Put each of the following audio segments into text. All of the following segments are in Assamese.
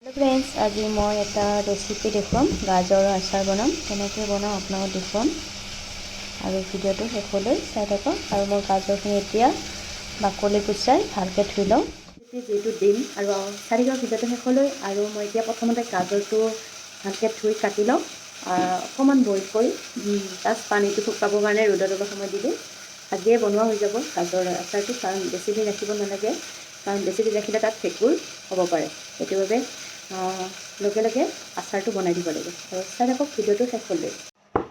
हेलो फ्रेंड्स, आज मैं এটা रेसिपी দেখুৱাম গাজৰৰ আচাৰ বনাম। কেনেকৈ বনাম আপোনাক দেখুৱাম আৰু ভিডিঅ'টো শেষলৈ চাই থাকক। আৰু মই গাজৰখিনি এতিয়া বাকলি গুচাই ভালকৈ ধুই লওঁ। যিটো দিম আৰু চাই থাকক ভিডিঅ'টো শেষলৈ। আৰু মই এতিয়া প্ৰথমতে গাজৰটো ভালকৈ ধুই কাটি লওঁ, অকণমান বইল কৰি জাষ্ট পানীটো শুকাবৰ কাৰণে ৰ'দত অলপ সময় দি দিম। আজিয়ে বনোৱা হৈ যাব গাজৰ আচাৰটো, কাৰণ বেছি দিন ৰাখিব নালাগে, কাৰণ বেছি দিন ৰাখিলে তাত ভেঁকুৰ হ'ব পাৰে। সেইটো বাবে লগে লগে আচাৰটো বনাই দিব লাগে। আৰু চাই থাকক ভিডিঅ'টো শেষলৈ।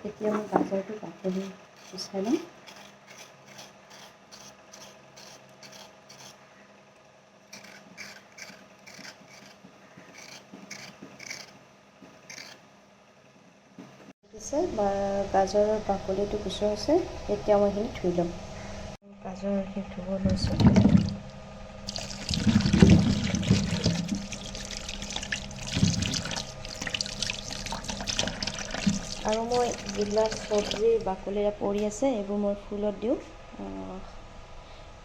এতিয়া মই গাজৰটো বাকলি গুচাই লওঁ। গাজৰৰ বাকলিটো গুচোৱা হৈছে, এতিয়া মই এইখিনি ধুই ল'ম। গাজৰখিনি ধুব লৈছোঁ। আৰু মই যিবিলাক চব্জিৰ বাকলিৰে পৰি আছে এইবোৰ মই ফুলত দিওঁ,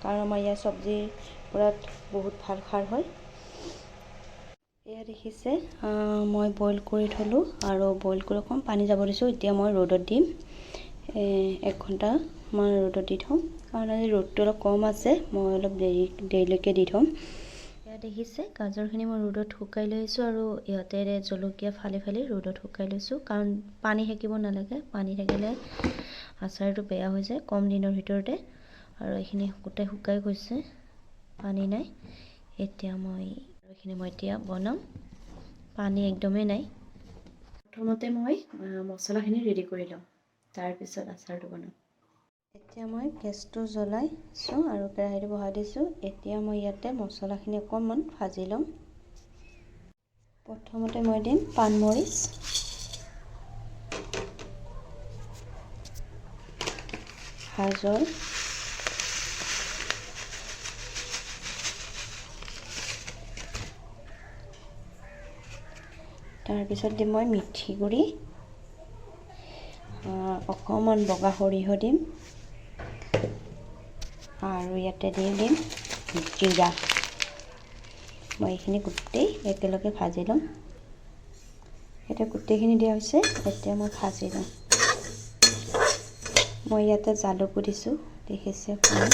কাৰণ আমাৰ ইয়াৰ চব্জিৰ পৰা বহুত ভাল সাৰ হয়। এয়া দেখিছে, মই বইল কৰি থলোঁ আৰু বইল কৰি অকণ পানী যাব দিছোঁ। এতিয়া মই ৰ'দত দিম, 1 ঘণ্টামান ৰ'দত দি থ'ম, কাৰণ আজি ৰ'দটো অলপ কম আছে। মই অলপ দেৰিলৈকে দি থ'ম। এয়া দেখিছে, গাজৰখিনি মই ৰ'দত শুকাই লৈ আহিছোঁ আৰু ইহঁতেৰে জলকীয়া ফালি ফালি ৰ'দত শুকাই লৈছোঁ, কাৰণ পানী থাকিব নালাগে। পানী থাকিলে আচাৰটো বেয়া হৈ যায় কম দিনৰ ভিতৰতে। আৰু এইখিনি গোটেই শুকাই গৈছে, পানী নাই। এতিয়া মই এতিয়া বনাম, পানী একদমেই নাই। প্ৰথমতে মই মছলাখিনি ৰেডি কৰি লওঁ, তাৰপিছত আচাৰটো বনাম। এতিয়া মই গেছটো জ্বলাইছোঁ আৰু কেৰাহীটো বহাই দিছোঁ। এতিয়া মই ইয়াতে মছলাখিনি অকণমান ভাজি ল'ম। প্ৰথমতে মই দিম পাণমৰিচ, গাজৰ, তাৰপিছত দিম মই মিঠি গুড়ি, অকণমান বগা সৰিয়হ দিম, আৰু ইয়াতে দি দিম জিৰা। মই এইখিনি গোটেই একেলগে ভাজি ল'ম। এতিয়া গোটেইখিনি দিয়া হৈছে, এতিয়া মই ভাজি ল'ম। মই ইয়াতে জালুকো দিছোঁ, দেখিছে আপুনি।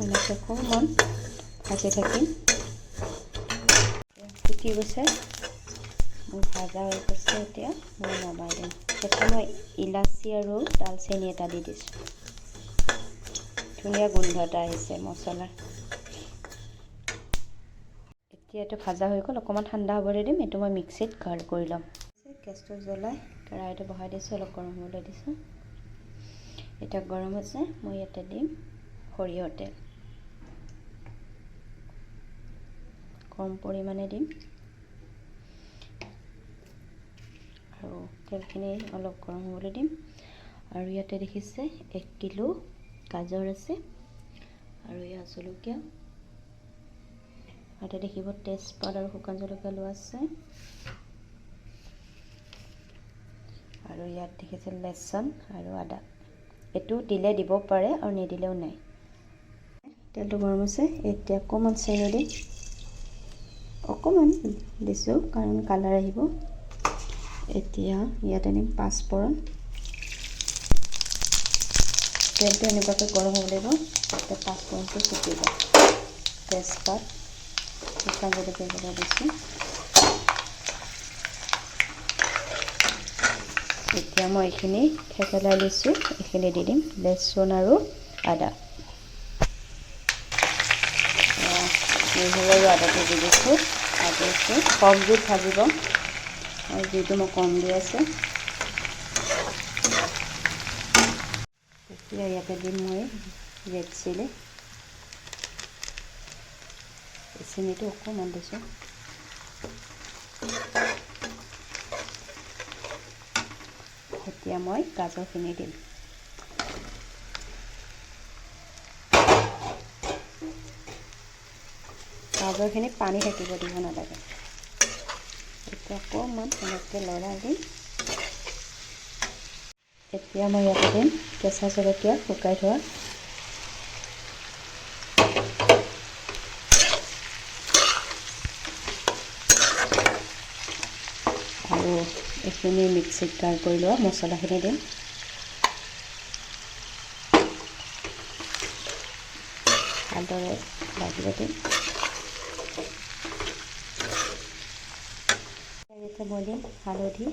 এনেকৈ অকণমান ভাজি থাকিম। ফুটি গৈছে, মোৰ ভাজা হৈ গৈছে। এতিয়া মই নমাই দিম। এতিয়া মই ইলাচি আৰু ডালচেনি এটা দি দিছোঁ। ধুনীয়া গোন্ধ এটা আহিছে মছলাৰ। এতিয়া এইটো ভাজা হৈ গ'ল, অকণমান ঠাণ্ডা হ'বলৈ দিম। এইটো মই মিক্সিত গ্ৰাইণ্ড কৰি ল'ম। গেছটো জ্বলাই কেৰাহীটো বহাই দিছোঁ, অলপ গৰম হ'বলৈ দিছোঁ। এতিয়া গৰম হৈছে, মই ইয়াতে দিম সৰিয়হৰ তেল। কম পৰিমাণে দিম, আৰু তেলখিনি অলপ গৰম হ'বলৈ দিম। আৰু ইয়াতে দেখিছে 1 কিলো গাজৰ আছে, আৰু ইয়াত জলকীয়া, ইয়াতে দেখিব তেজপাত আৰু শুকান জলকীয়া লোৱা আছে। আৰু ইয়াত দেখিছে লচুন আৰু আদা। এইটো দিলে দিব পাৰে আৰু নিদিলেও নাই। তেলটো গৰম হৈছে, এতিয়া অকণমান চেনি দিম। অকণমান দিছোঁ কাৰণ কালাৰ আহিব। এতিয়া ইয়াতে দিম পাঁচফোৰণ। তেলটো এনেকুৱাকৈ গৰম হ'ব লাগিব, এতিয়া পাঁচফোৰণটো ফুটিব। তেজপাত, শুকান জলকীয়া দিছোঁ। এতিয়া মই এইখিনি থেকেলাই লৈছোঁ, এইখিনি দি দিম লচুন আৰু আদা। নহৰু আৰু আদাটো দি দিছোঁ, ভাজিছোঁ। কম জুইত ভাজিব, আৰু জুইটো মই কম দি আছে। এতিয়া ইয়াতে দিম মই ৰেড চিলি, চেনিটো অকণমান দিছোঁ। এতিয়া মই গাজৰখিনি দিম। গাজৰখিনি পানী থাকিব দিব নালাগে। এতিয়া অকণমান এনেকৈ লৰাই দিম। এতিয়া মই ইয়াতে দিম কেঁচা জলকীয়া শুকাই থোৱা, এইখিনি মিক্সিত গ্ৰাইণ্ড কৰি লোৱা মছলাখিনি দিম। ভালদৰে লাগিব দিম। এতিয়া মই দিম হালধি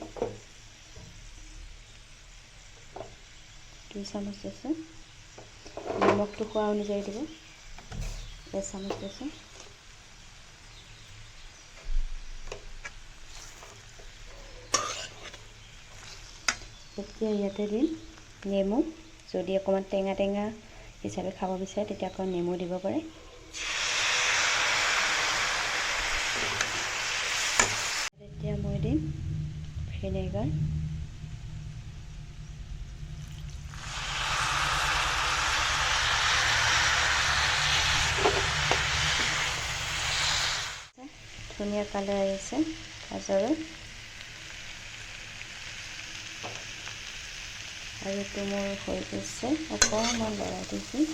2 চামুচ লৈছোঁ। নিমখটো খোৱা অনুযায়ী দিব, 1 চামুচ লৈছোঁ। এতিয়া ইয়াতে দিম নেমু, যদি অকণমান টেঙা টেঙা হিচাপে খাব বিচাৰে তেতিয়া অকণ নেমু দিব পাৰে। এতিয়া মই দিম ভিনেগাৰ, ধুনীয়া কালাৰ আহিছে গাজৰৰ। আৰু এইটো মোৰ হৈ গৈছে, অকণমান লৰাই দিছোঁ।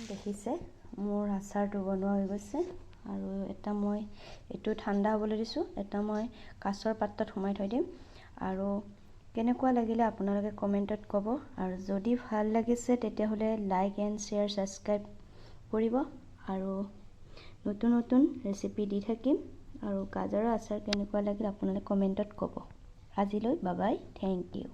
দেখিছে মোৰ আচাৰটো বনোৱা হৈ গৈছে। আৰু এটা মই এইটো ঠাণ্ডা হ'বলৈ দিছোঁ, এটা মই কাঁচৰ পাত্ৰত সোমাই থৈ দিম। আৰু কেনেকুৱা লাগিলে আপোনালোকে কমেণ্টত ক'ব। আৰু যদি ভাল লাগিছে তেতিয়াহ'লে লাইক এণ্ড শ্বেয়াৰ ছাবস্ক্ৰাইব কৰিব। আৰু নতুন নতুন ৰেচিপি দি থাকিম। আৰু গাজৰৰ আচাৰ কেনেকুৱা লাগিল আপোনালোকে কমেণ্টত ক'ব। আজিলৈ বাই বাই, থেংক ইউ।